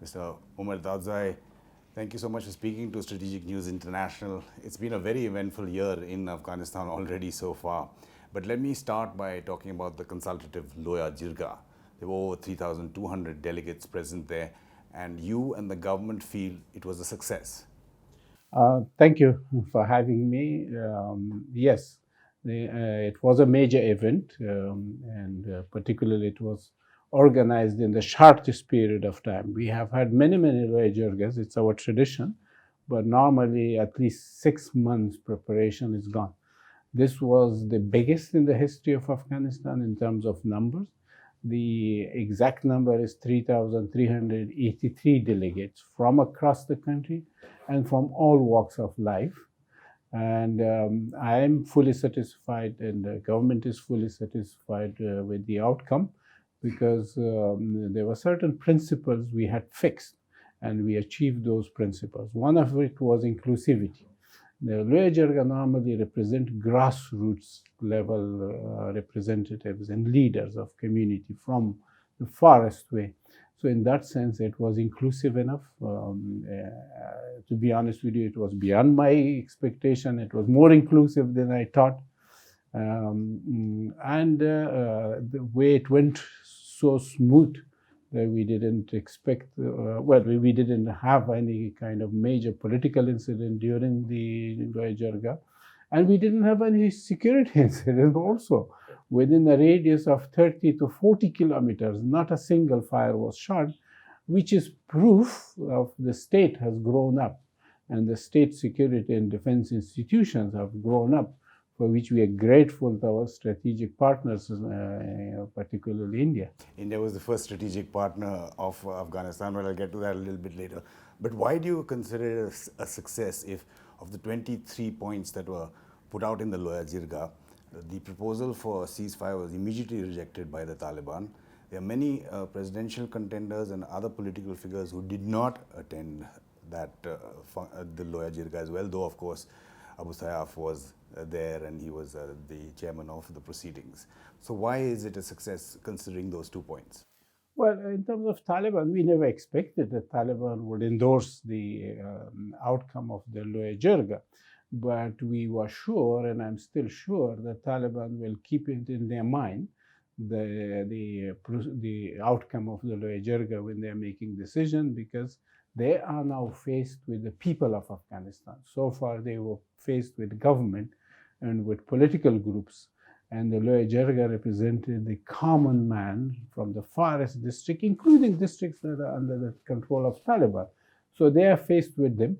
Mr. Umer Daudzai, thank you so much for speaking to Strategic News International. It's been a very eventful year in Afghanistan already so far. But let me start by talking about the Consultative Loya Jirga. There were over 3,200 delegates present there, and you and the government feel it was a success. Thank you for having me. Yes, it was a major event, and particularly it was organized in the shortest period of time. We have had many Loya Jirgas, it's our tradition, but normally at least 6 months preparation is gone. This was the biggest in the history of Afghanistan in terms of numbers. The exact number is 3,383 delegates from across the country and from all walks of life. And I am fully satisfied, and the government is fully satisfied with the outcome, because there were certain principles we had fixed, and we achieved those principles. One of it was inclusivity. The Loya Jirga normally represent grassroots level representatives and leaders of community from the farthest way. So in that sense, it was inclusive enough. To be honest with you, it was beyond my expectation. It was more inclusive than I thought. The way it went so smooth that we didn't expect, we didn't have any kind of major political incident during the Loya Jirga. And we didn't have any security incident also. Within a radius of 30 to 40 kilometers, not a single fire was shot, which is proof of the state has grown up, and the state security and defense institutions have grown up, for which we are grateful to our strategic partners, particularly India. India was the first strategic partner of Afghanistan, but I'll get to that a little bit later. But why do you consider it a success if, of the 23 points that were put out in the Loya Jirga, the proposal for a ceasefire was immediately rejected by the Taliban? There are many presidential contenders and other political figures who did not attend that the Loya Jirga as well, though of course Abu Sayyaf was there, and he was the chairman of the proceedings. So why is it a success considering those 2 points? Well, in terms of Taliban, we never expected that Taliban would endorse the outcome of the Loya Jirga. But we were sure, and I'm still sure, that Taliban will keep it in their mind, the outcome of the Loya Jirga when they're making decision, because they are now faced with the people of Afghanistan. So far, they were faced with government and with political groups, and the Loya Jirga represented the common man from the farthest district, including districts that are under the control of Taliban. So they are faced with them.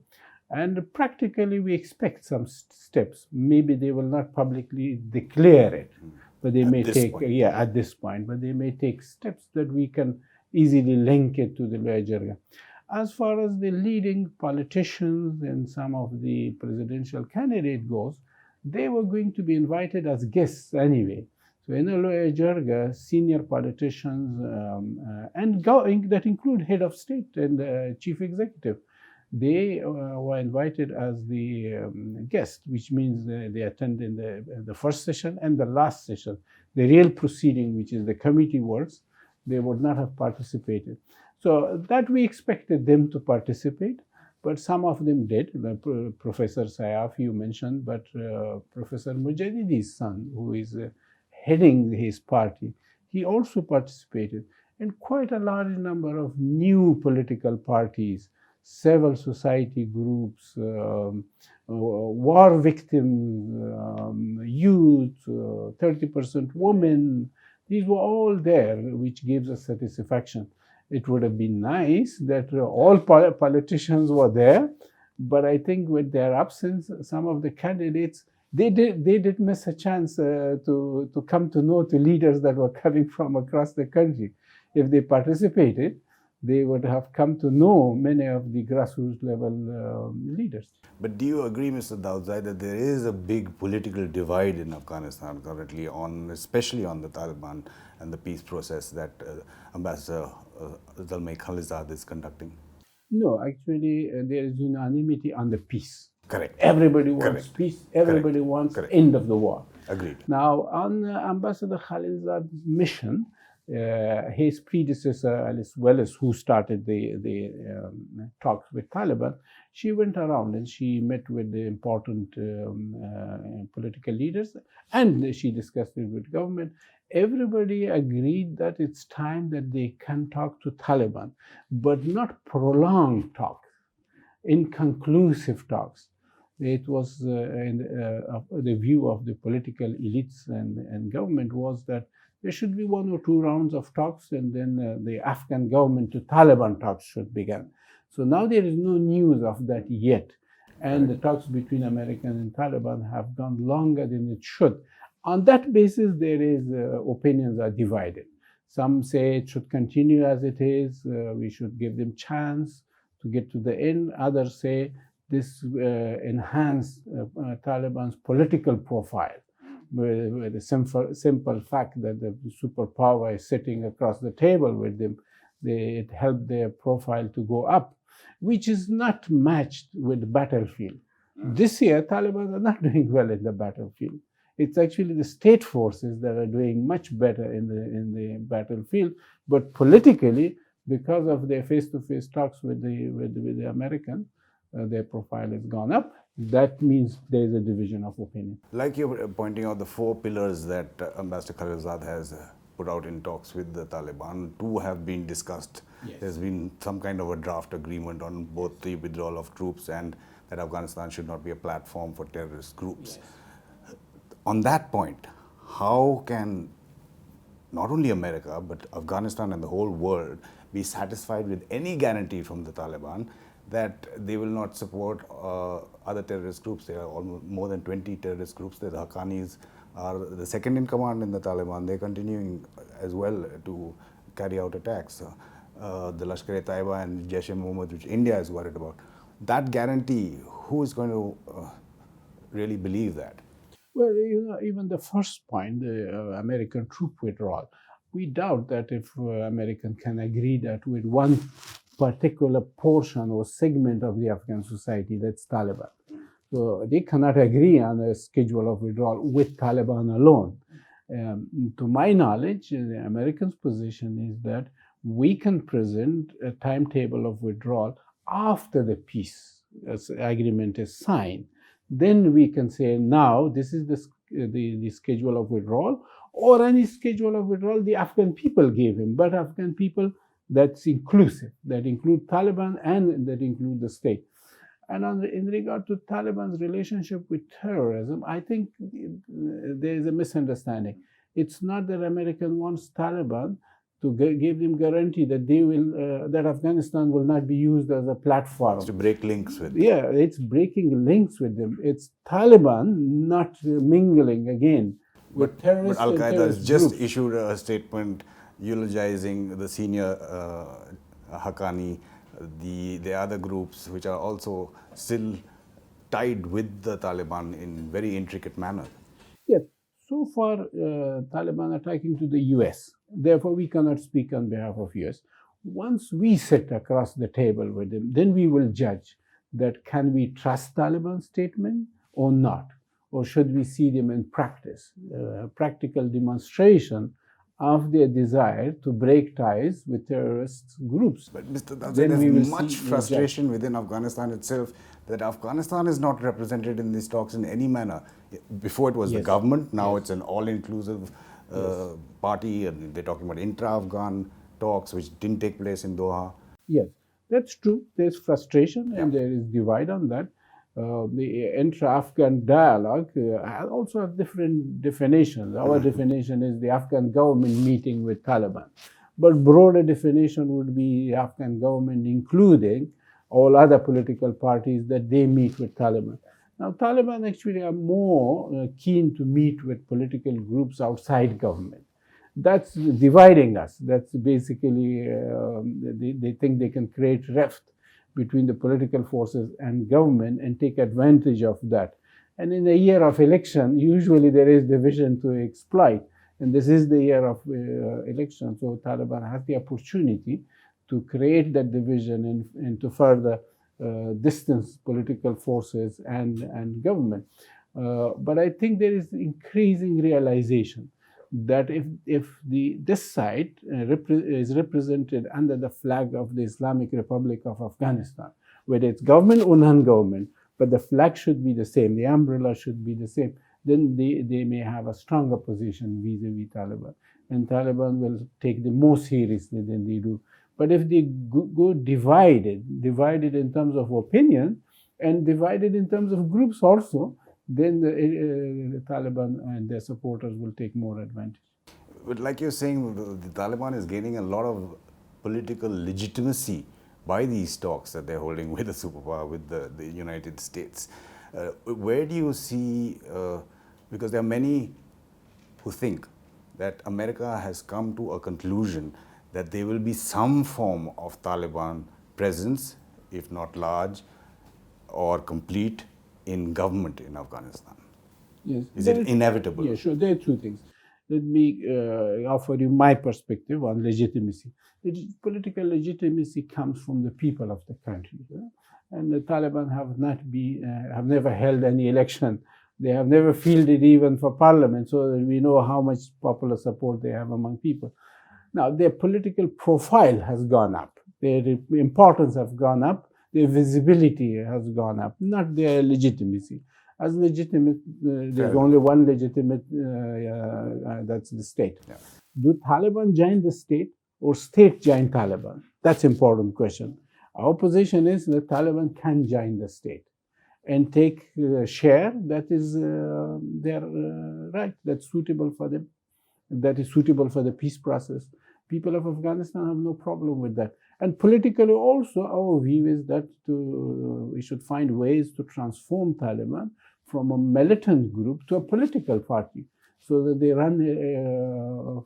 And practically, we expect some steps. Maybe they will not publicly declare it, but they may take, at this point, but they may take steps that we can easily link it to the Loya Jirga. As far as the leading politicians and some of the presidential candidate goes, they were going to be invited as guests anyway. So in the Loya Jirga, senior politicians that include head of state and chief executive, they were invited as the guest, which means they attend in the first session and the last session. The real proceeding, which is the committee works, they would not have participated. So that we expected them to participate, but some of them did. Professor Sayyaf, you mentioned, but Professor Mujahidi's son, who is heading his party, he also participated. And quite a large number of new political parties, civil society groups, war victims, youth, 30% women, these were all there, which gives us satisfaction. It would have been nice that all politicians were there, but I think with their absence, some of the candidates, they did miss a chance to come to know the leaders that were coming from across the country. If they participated, they would have come to know many of the grassroots level leaders. But do you agree, Mr. Daudzai, that there is a big political divide in Afghanistan currently, especially on the Taliban and the peace process that Ambassador Zalmay Khalilzad is conducting? No, actually, there is unanimity on the peace. Correct. Everybody wants peace. Everybody wants end of the war. Agreed. Now, on Ambassador Khalilzad's mission, his predecessor, Alice Wallace, who started the talks with Taliban, she went around and she met with the important political leaders, and she discussed it with government. Everybody agreed that it's time that they can talk to Taliban, but not prolonged talks, inconclusive talks. It was the view of the political elites and government was that there should be 1 or 2 rounds of talks, and then the Afghan government to Taliban talks should begin. So now there is no news of that yet. And the talks between American and Taliban have gone longer than it should. On that basis, there is opinions are divided. Some say it should continue as it is. We should give them chance to get to the end. Others say this enhanced Taliban's political profile, with the simple fact that the superpower is sitting across the table with them. It helped their profile to go up, which is not matched with the battlefield. This year, Taliban are not doing well in the battlefield. It's actually the state forces that are doing much better in the battlefield, but politically, because of their face-to-face talks with the Americans, their profile has gone up. That means there is a division of opinion. Like you're pointing out the 4 pillars that Ambassador Karzai has put out in talks with the Taliban, 2 have been discussed. Yes. There's been some kind of a draft agreement on both the withdrawal of troops and that Afghanistan should not be a platform for terrorist groups. Yes. On that point, how can not only America but Afghanistan and the whole world be satisfied with any guarantee from the Taliban that they will not support other terrorist groups? There are almost more than 20 terrorist groups. The Haqqanis are the second in command in the Taliban. They're continuing as well to carry out attacks. The Lashkar-e-Taiba and Jaish-e-Mohammed, which India is worried about. That guarantee, who is going to really believe that? Well, even the first point, the American troop withdrawal, we doubt that if American can agree that with one particular portion or segment of the Afghan society, that's Taliban. So they cannot agree on a schedule of withdrawal with Taliban alone. To my knowledge, the Americans' position is that we can present a timetable of withdrawal after the peace agreement is signed. Then we can say, now this is the schedule of withdrawal, or any schedule of withdrawal the Afghan people gave him, but Afghan people that's inclusive, that include Taliban and that include the state. And in regard to Taliban's relationship with terrorism, I think there is a misunderstanding. It's not that America wants Taliban to give them guarantee that they will that Afghanistan will not be used as a platform. It's to break links with them. Yeah, it's breaking links with them. It's Taliban not mingling again with terrorists. But Al-Qaeda has just issued a statement eulogizing the senior Haqqani, the other groups which are also still tied with the Taliban in very intricate manner. Yes. So far, Taliban are talking to the US. Therefore, we cannot speak on behalf of US. Once we sit across the table with them, then we will judge that can we trust Taliban's statement or not? Or should we see them in practice, practical demonstration of their desire to break ties with terrorist groups. But Mr. Daudzai, there's much frustration within Afghanistan itself that Afghanistan is not represented in these talks in any manner. Before it was the government, now it's an all-inclusive party, and they're talking about intra-Afghan talks which didn't take place in Doha. Yes, that's true. There's frustration and there is divide on that. The intra-Afghan dialogue also has different definitions. Our definition is the Afghan government meeting with Taliban. But broader definition would be the Afghan government including all other political parties that they meet with Taliban. Now, Taliban actually are more keen to meet with political groups outside government. That's dividing us. That's basically, they think they can create rift between the political forces and government and take advantage of that. And in a year of election, usually there is division to exploit. And this is the year of election. So Taliban has the opportunity to create that division and to further distance political forces and government. But I think there is increasing realization that if this side is represented under the flag of the Islamic Republic of Afghanistan, whether it's government or non-government, but the flag should be the same, the umbrella should be the same, then they may have a stronger position vis-a-vis Taliban. And Taliban will take them more seriously than they do. But if they go divided in terms of opinion and divided in terms of groups also, then the Taliban and their supporters will take more advantage. But like you're saying, the Taliban is gaining a lot of political legitimacy by these talks that they're holding with the superpower, with the United States. Where do you see, because there are many who think that America has come to a conclusion that there will be some form of Taliban presence, if not large or complete, in government in Afghanistan. Yes. Is it inevitable? Yeah, sure. There are two things. Let me offer you my perspective on legitimacy. Political legitimacy comes from the people of the country, and the Taliban have never held any election. They have never fielded even for parliament, so we know how much popular support they have among people. Now, their political profile has gone up. Their importance has gone up. Their visibility has gone up, not their legitimacy. As legitimate, there's only one legitimate, that's the state. Yeah. Do Taliban join the state or state join Taliban? That's an important question. Our position is that Taliban can join the state and take a share that is their right, that's suitable for them, that is suitable for the peace process. People of Afghanistan have no problem with that. And politically also, our view is that we should find ways to transform Taliban from a militant group to a political party, so that they run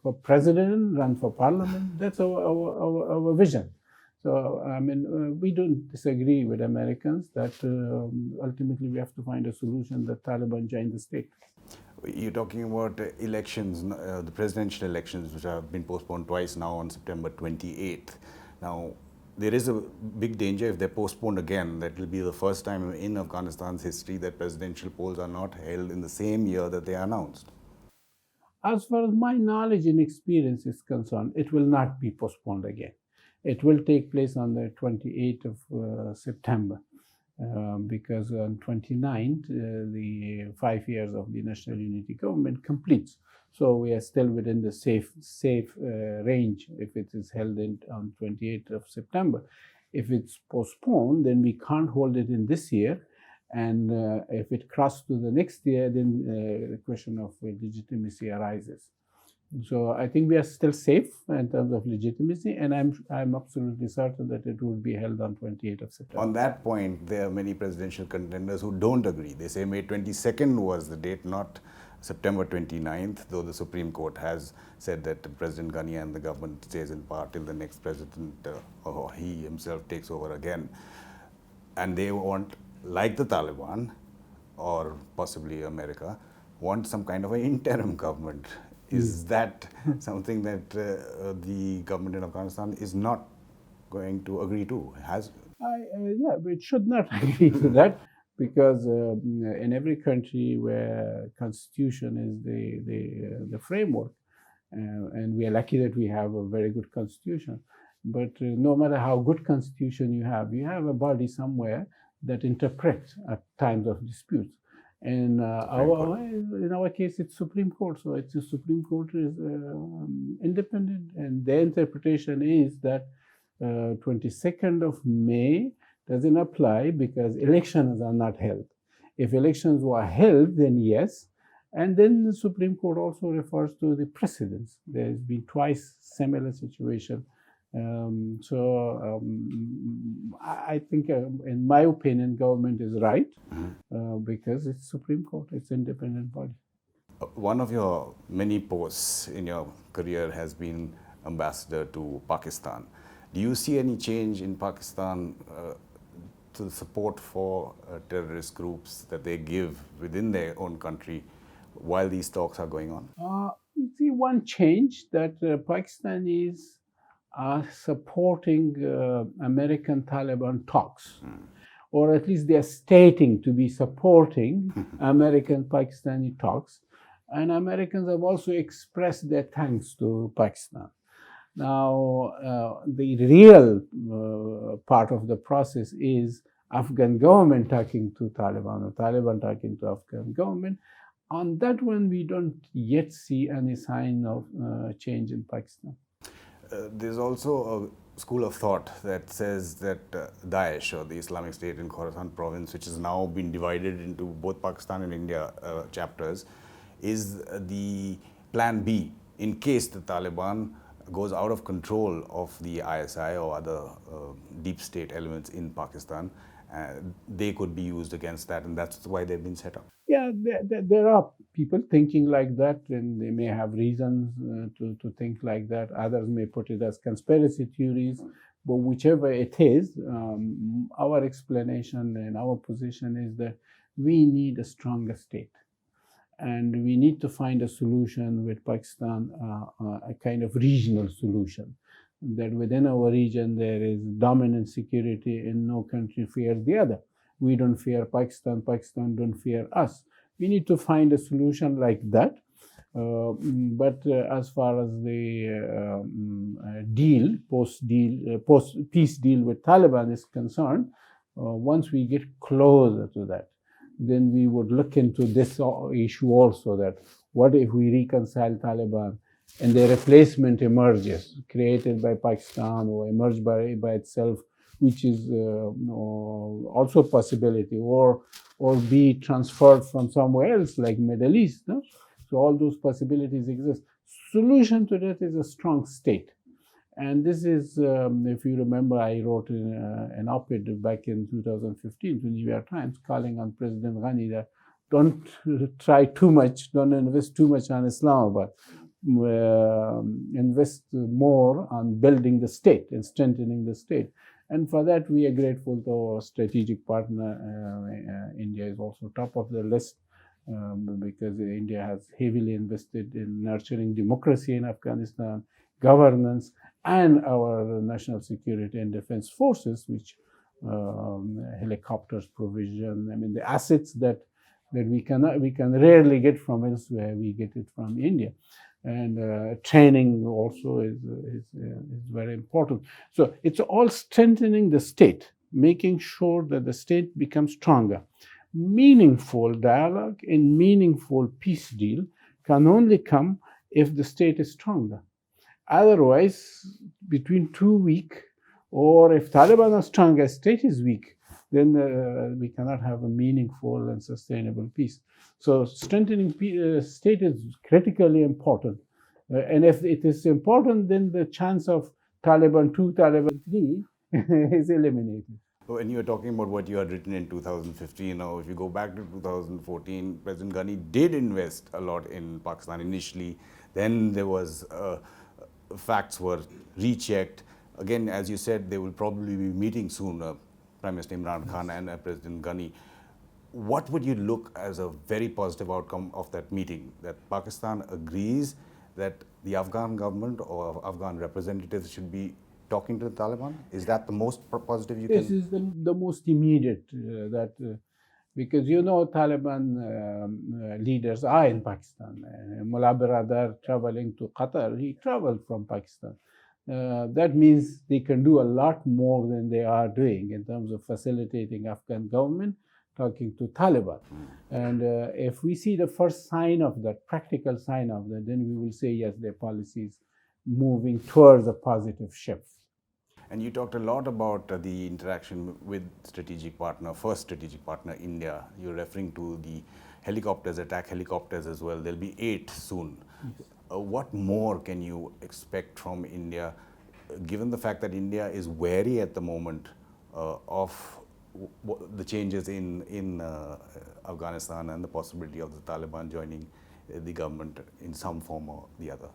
for president, run for parliament. That's our vision. So, I mean, we don't disagree with Americans that ultimately we have to find a solution that Taliban join the state. You're talking about elections, the presidential elections, which have been postponed twice now on September 28th. Now, there is a big danger if they're postponed again. That will be the first time in Afghanistan's history that presidential polls are not held in the same year that they are announced. As far as my knowledge and experience is concerned, it will not be postponed again. It will take place on the 28th of September. Because on 29th, the 5 years of the National Unity Government completes. So we are still within the safe range if it is held on 28th of September. If it's postponed, then we can't hold it in this year. And if it crosses to the next year, then the question of legitimacy arises. So I think we are still safe in terms of legitimacy, and I'm absolutely certain that it will be held on 28th of September. On that point, there are many presidential contenders who don't agree. They say May 22nd was the date, not September 29th, though the Supreme Court has said that President Ghani and the government stays in power till the next president or he himself takes over again. And they want, like the Taliban or possibly America, want some kind of an interim government. Is that something that the government in Afghanistan is not going to agree to? Yeah, it should not agree to that, because in every country where constitution is the framework, and we are lucky that we have a very good constitution. But no matter how good constitution you have a body somewhere that interprets at times of disputes. And in our case, it's Supreme Court. So it's the Supreme Court is independent, and their interpretation is that 22nd of May doesn't apply because elections are not held. If elections were held, then yes. And then the Supreme Court also refers to the precedents. There's been twice similar situation. I think, in my opinion, government is right because it's Supreme Court, it's independent body. One of your many posts in your career has been ambassador to Pakistan. Do you see any change in Pakistan to the support for terrorist groups that they give within their own country while these talks are going on? You see one change that Pakistanis are supporting American Taliban talks, or at least they are stating to be supporting American Pakistani talks. And Americans have also expressed their thanks to Pakistan. Now, the real part of the process is Afghan government talking to Taliban or Taliban talking to Afghan government. On that one, we don't yet see any sign of change in Pakistan. There's also a school of thought that says that Daesh, or the Islamic State in Khorasan province, which has now been divided into both Pakistan and India chapters, is the plan B in case the Taliban goes out of control of the ISI or other deep state elements in Pakistan. They could be used against that, and that's why they've been set up. Yeah, there are people thinking like that, and they may have reasons to think like that. Others may put it as conspiracy theories, but whichever it is, our explanation and our position is that we need a stronger state. And we need to find a solution with Pakistan, a kind of regional solution. That within our region there is dominant security and no country fears the other. We don't fear Pakistan, Pakistan don't fear us. We need to find a solution like that. But as far as the deal, post-peace deal with Taliban is concerned, once we get closer to that, then we would look into this issue also, that what if we reconcile Taliban and the replacement emerges, created by Pakistan or emerged by itself, which is also a possibility, or be transferred from somewhere else, like Middle East. No? So all those possibilities exist. Solution to that is a strong state. And this is, if you remember, I wrote an op-ed back in 2015 to New York Times calling on President Ghani that don't try too much, don't invest too much on Islamabad. Invest more on building the state and strengthening the state. And for that, we are grateful to our strategic partner. India is also top of the list because India has heavily invested in nurturing democracy in Afghanistan, governance, and our national security and defense forces, which helicopters provision. I mean, the assets that we can rarely get from elsewhere, we get it from India. And training also is very important. So it's all strengthening the state, making sure that the state becomes stronger. Meaningful dialogue and meaningful peace deal can only come if the state is stronger. Otherwise, between two weak, or if Taliban are stronger, state is weak, then we cannot have a meaningful and sustainable peace. So strengthening state is critically important. And if it is important, then the chance of Taliban 2, Taliban 3 is eliminated. When you were talking about what you had written in 2015, or if you go back to 2014, President Ghani did invest a lot in Pakistan initially. Then there was, facts were rechecked. Again, as you said, they will probably be meeting soon, Prime Minister Imran Khan and President Ghani. What would you look as a very positive outcome of that meeting? That Pakistan agrees that the Afghan government or Afghan representatives should be talking to the Taliban? Is that the most positive you can? This is the most immediate, because Taliban leaders are in Pakistan. Mullah Baradar traveling to Qatar, he traveled from Pakistan. That means they can do a lot more than they are doing in terms of facilitating Afghan government talking to Taliban. And if we see the first sign of that, practical sign of that, then we will say, yes, their policy is moving towards a positive shift. And you talked a lot about the interaction with first strategic partner, India. You're referring to the helicopters, attack helicopters as well. There'll be 8 soon. Yes. What more can you expect from India, given the fact that India is wary at the moment of the changes in Afghanistan and the possibility of the Taliban joining the government in some form or the other?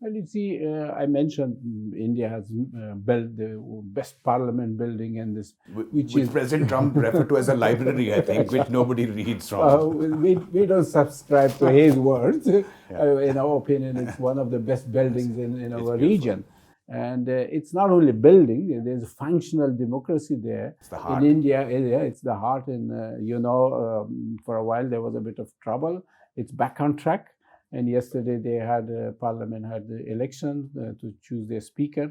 Well, you see, I mentioned India has built the best parliament building in this, which President Trump referred to as a library, I think, which nobody reads from. We don't subscribe to his words. In our opinion, it's one of the best buildings in our region. And it's not only building, there's functional democracy there. It's the heart. In India, it's the heart. And, for a while there was a bit of trouble it's back on track. And yesterday they had Parliament had the election to choose their speaker.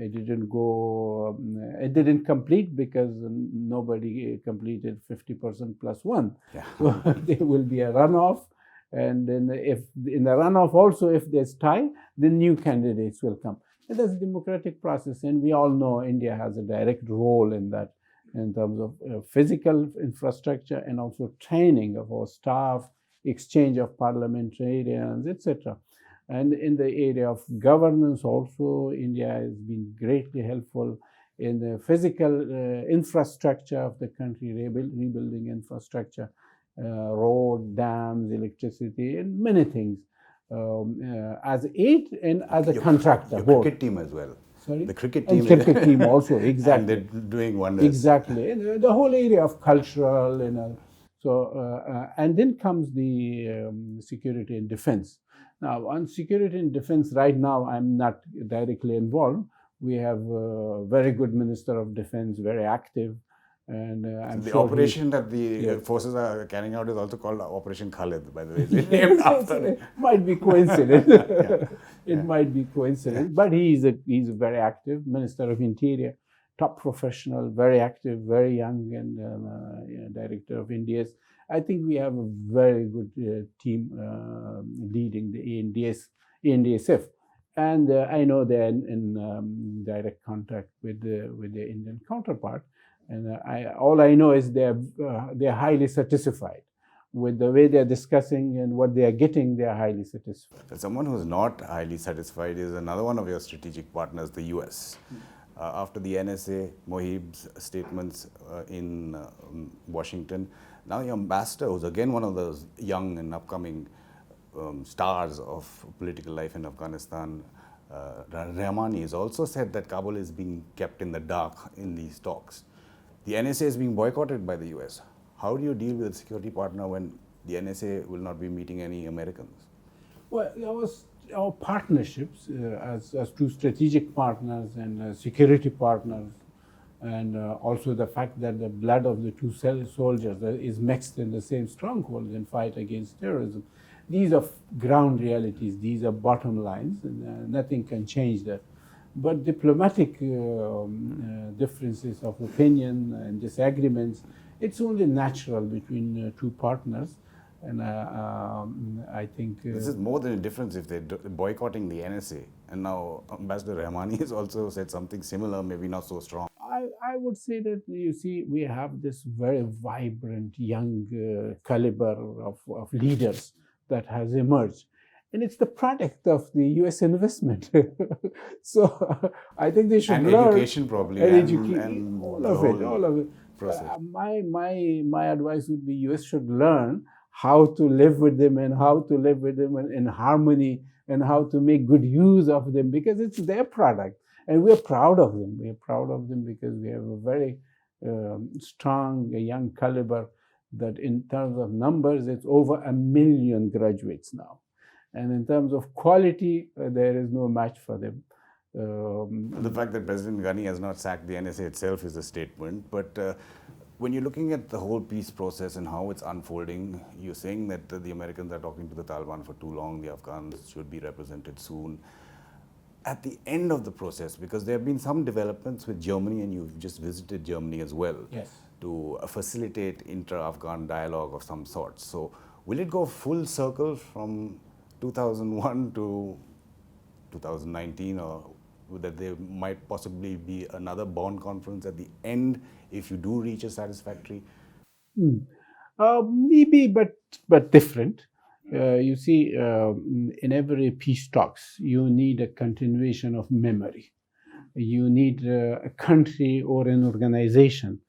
It didn't go. It didn't complete because nobody completed 50% plus one. Yeah. So there will be a runoff, and then if in the runoff also if there's tie, then new candidates will come. And that's a democratic process, and we all know India has a direct role in that, in terms of physical infrastructure and also training of our staff, exchange of parliamentarians, etc. And in the area of governance also, India has been greatly helpful in the physical infrastructure of the country, rebuilding infrastructure, road, dams, electricity, and many things, as aid and as a contractor. Your cricket team as well. Sorry? The cricket team. And cricket team also, exactly. And they're doing wonders. Exactly. And the whole area of cultural, and then comes the security and defense. Now, on security and defense, right now, I'm not directly involved. We have a very good Minister of Defense, very active. And I'm the sure operation that the forces are carrying out is also called Operation Khalid, by the way. It's named after it might be coincidence. It might be coincidence. But he's a very active Minister of Interior, top professional, very active, very young, and Director of India's. I think we have a very good team leading the ANDSF. And I know they're in direct contact with their Indian counterpart. And all I know is they're highly satisfied with the way they're discussing and what they are getting. They are highly satisfied. Someone who's not highly satisfied is another one of your strategic partners, the US. After the NSA, Mohib's statements in Washington, now your ambassador, who's again one of those young and upcoming stars of political life in Afghanistan, Rahmani, has also said that Kabul is being kept in the dark in these talks. The NSA is being boycotted by the US. How do you deal with a security partner when the NSA will not be meeting any Americans? Well, our partnerships as two strategic partners and security partners, and also the fact that the blood of the two soldiers is mixed in the same stronghold in fight against terrorism. These are ground realities. These are bottom lines, and nothing can change that. But diplomatic differences of opinion and disagreements, it's only natural between two partners. And I think... this is more than a difference if they're boycotting the NSA. And now Ambassador Rahmani has also said something similar, maybe not so strong. I would say that, you see, we have this very vibrant, young caliber of leaders that has emerged. And it's the product of the US investment. So I think they should and learn. Education probably. And all of it. My advice would be US should learn how to live with them and how to live with them in harmony and how to make good use of them, because it's their product. And we're proud of them. We're proud of them because we have a very strong, young caliber that in terms of numbers, it's over 1 million graduates now. And in terms of quality, there is no match for them. The fact that President Ghani has not sacked the NSA itself is a statement. But when you're looking at the whole peace process and how it's unfolding, you're saying that the Americans are talking to the Taliban for too long, the Afghans should be represented soon. At the end of the process, because there have been some developments with Germany, and you've just visited Germany as well, yes, to facilitate intra-Afghan dialogue of some sort. So will it go full circle from 2001 to 2019, or that there might possibly be another Bonn conference at the end if you do reach a satisfactory? Maybe, but different. You see, in every peace talks, you need a continuation of memory. You need a country or an organization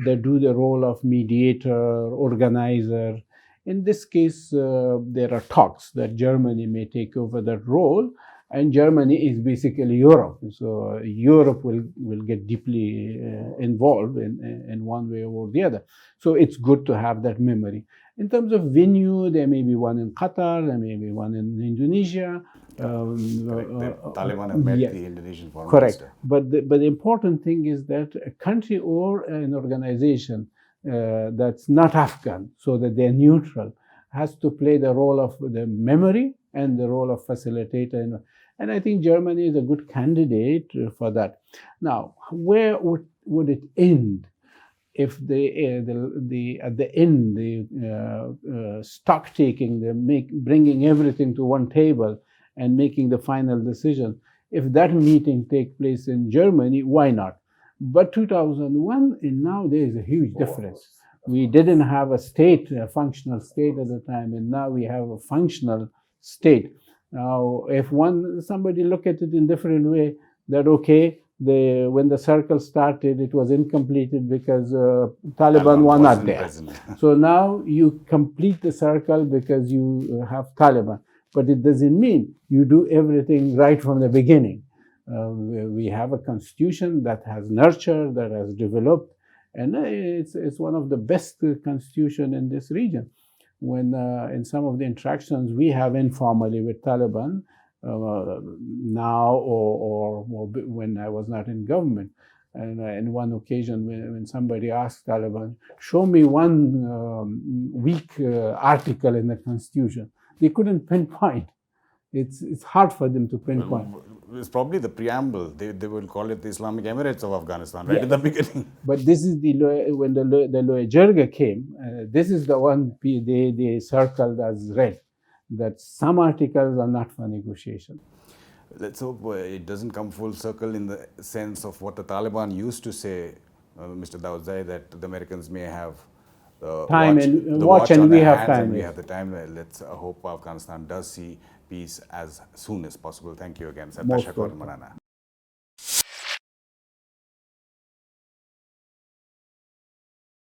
that do the role of mediator, organizer. In this case, there are talks that Germany may take over that role, and Germany is basically Europe. So Europe will get deeply involved in one way or the other. So it's good to have that memory. In terms of venue, there may be one in Qatar, there may be one in Indonesia. The Taliban have met the Indonesian foreign minister. Correct. But the important thing is that a country or an organization that's not Afghan, so that they're neutral, has to play the role of the memory and the role of facilitator. And I think Germany is a good candidate for that. Now, where would it end? If at the end, the stock taking, bringing everything to one table and making the final decision, if that meeting take place in Germany, why not? But 2001 and now there is a huge difference. We didn't have a state, a functional state at the time, and now we have a functional state. Now, if somebody look at it in different way, that okay, when the circle started, it was incompleted because Taliban were not there. So now you complete the circle because you have Taliban. But it doesn't mean you do everything right from the beginning. We have a constitution that has nurtured, that has developed, and it's one of the best constitution in this region. When in some of the interactions we have informally with Taliban, now or when I was not in government. And in one occasion, when somebody asked Taliban, show me one weak article in the Constitution, they couldn't pinpoint. It's hard for them to pinpoint. It's probably the preamble. They will call it the Islamic Emirates of Afghanistan, right, at the beginning. But this is when the Loya Jirga came, this is the one they circled as red, that some articles are not for negotiation. Let's hope it doesn't come full circle in the sense of what the Taliban used to say, Mr. Daudzai, that the Americans may have time and watch and we have time. And we have the time. Let's hope Afghanistan does see peace as soon as possible. Thank you again.